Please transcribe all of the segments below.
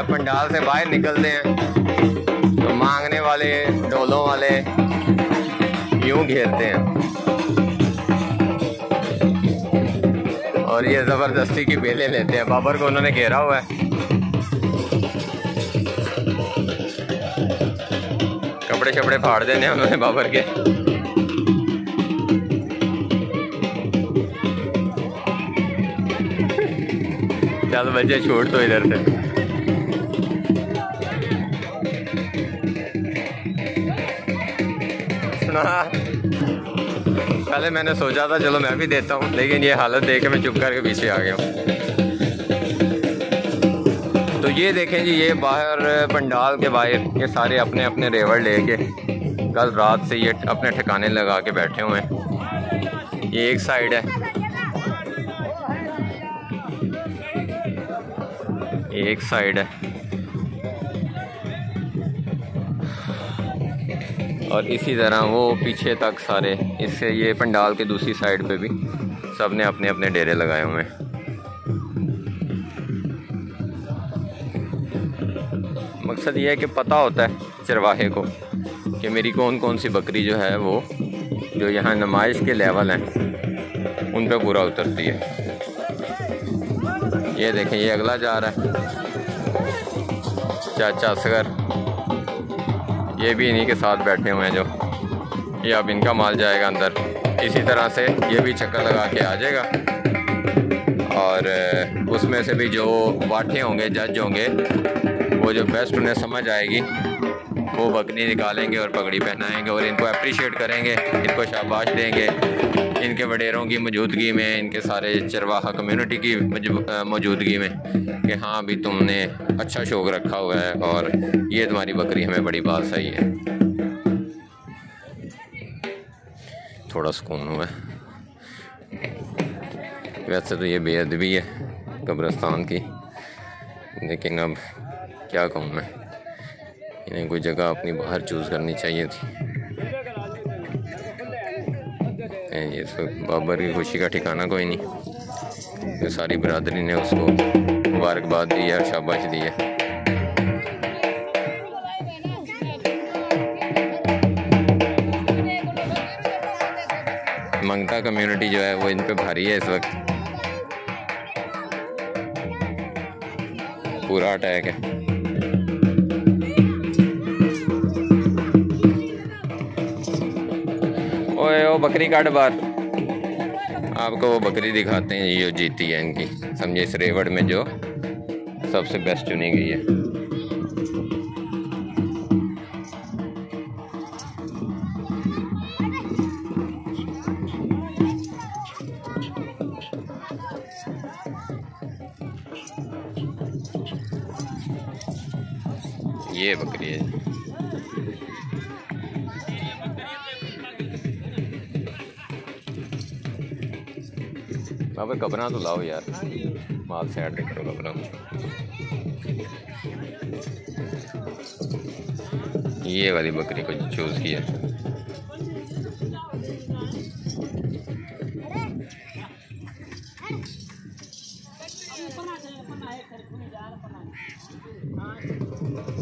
जब पंडाल से बाहर निकलते हैं तो मांगने वाले ढोलों वाले यूं घेरते हैं और ये ज़बरदस्ती की बेलें लेते हैं। बाबर को उन्होंने घेरा हुआ है, कपड़े शपड़े फाड़ देने हैं उन्होंने बाबर के। चल बच्चे छोड़ तो इधर से। सुना, पहले मैंने सोचा था चलो मैं भी देता हूँ, लेकिन ये हालत देख के मैं चुप करके पीछे आ गया हूँ। तो ये देखें जी, ये बाहर पंडाल के बाहर ये सारे अपने अपने रेवड़ लेके कल रात से ये अपने ठिकाने लगा के बैठे हुए हैं। ये एक साइड है, एक साइड है और इसी तरह वो पीछे तक सारे, इससे ये पंडाल के दूसरी साइड पे भी सब ने अपने अपने डेरे लगाए हुए हैं। मकसद ये है कि पता होता है चरवाहे को कि मेरी कौन कौन सी बकरी जो है वो जो यहाँ नुमाइश के लेवल हैं उन पर पूरा उतरती है। ये देखें, ये अगला जा रहा है चाचा असगर, ये भी इन्हीं के साथ बैठे हुए हैं जो ये अब इनका माल जाएगा अंदर। इसी तरह से ये भी चक्कर लगा के आ जाएगा और उसमें से भी जो बाठे होंगे, जज होंगे, वो जो बेस्ट उन्हें समझ आएगी वो बकरी निकालेंगे और पगड़ी पहनाएंगे और इनको अप्रिशिएट करेंगे, इनको शाबाश देंगे इनके वडेरों की मौजूदगी में, इनके सारे चरवाहा कम्युनिटी की मौजूदगी में कि हाँ अभी तुमने अच्छा शौक रखा हुआ है और ये तुम्हारी बकरी हमें बड़ी बात सही है। थोड़ा सुकून हुआ है। वैसे तो ये बेअदबी है कब्रिस्तान की, लेकिन अब क्या कहूँ मैं, इन्हें कोई जगह अपनी बाहर चूज़ करनी चाहिए थी। इस वक्त बाबर की खुशी का ठिकाना कोई नहीं, तो सारी बरादरी ने उसको मुबारकबाद दी है और शाबाश दी है। मंगता कम्युनिटी जो है वो इन पे भारी है इस वक्त, पूरा अटैक है। ओए ओ बकरी काट बार, आपको वो बकरी दिखाते हैं जो जीती है इनकी, समझे, इस रेवड़ में जो सबसे बेस्ट चुनी गई है। ये बकरी है। बाबर कबरा तो लाओ यार, माल से ऐड करो कबरा। ये वाली बकरी को चूज किया।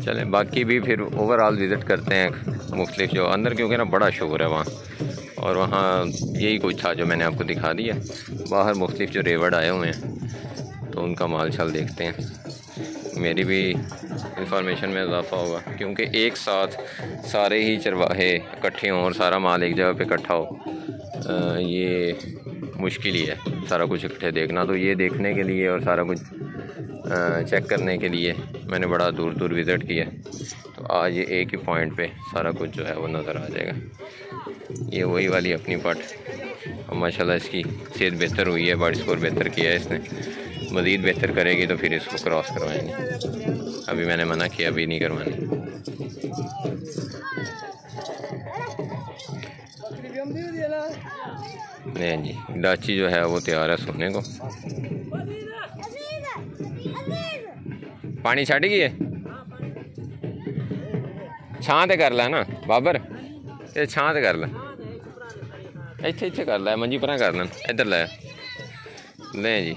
चलें, बाकी भी फिर ओवरऑल विज़िट करते हैं मुख्तलिफ जो अंदर, क्योंकि ना बड़ा शोर है वहाँ, और वहाँ यही कुछ था जो मैंने आपको दिखा दिया। बाहर मुख्तलिफ जो रेवड़ आए हुए हैं तो उनका माल चाल देखते हैं, मेरी भी इंफॉर्मेशन में इजाफा होगा, क्योंकि एक साथ सारे ही चरवाहे इकट्ठे हों और सारा माल एक जगह पे इकट्ठा हो, ये मुश्किल ही है सारा कुछ इकट्ठे देखना। तो ये देखने के लिए और सारा कुछ चेक करने के लिए मैंने बड़ा दूर दूर विज़िट किया, तो आज ये एक ही पॉइंट पे सारा कुछ जो है वो नज़र आ जाएगा। ये वही वाली अपनी पट, और माशाल्लाह इसकी सेहत बेहतर हुई है, बॉडी स्कोर बेहतर किया है इसने, मज़ीद बेहतर करेगी तो फिर इसको क्रॉस करवाएंगे। अभी मैंने मना किया, अभी नहीं करवानी। नहीं जी, डाची जो है वो तैयार है सोने को। पानी छड़ गई है, छां ते कर लै ना बाबर, ये छां ते कर लै, इत्थे इत्थे कर लै, मंजी पर कर लै, इधर लै। ले जी,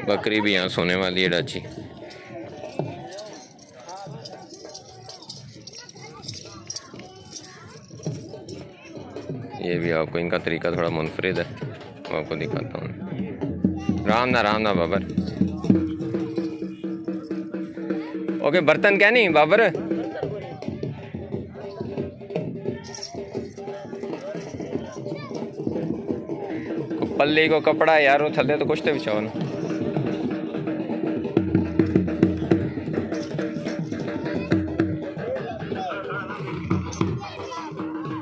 बकरी भी यहाँ सोने वाली है डाची। ये भी आपको इनका तरीका थोड़ा मुनफरिद है, मैं आपको दिखाता हूँ। राम ना बाबर। ओके, बर्तन क्या नहीं बाबर? पल्ली को कपड़ा यार वो थले तो कुछ तो बिछाओ ना।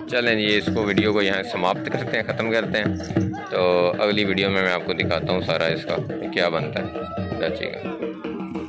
चलें जी, इसको वीडियो को यहाँ समाप्त करते हैं, ख़त्म करते हैं। तो अगली वीडियो में मैं आपको दिखाता हूँ सारा इसका क्या बनता है।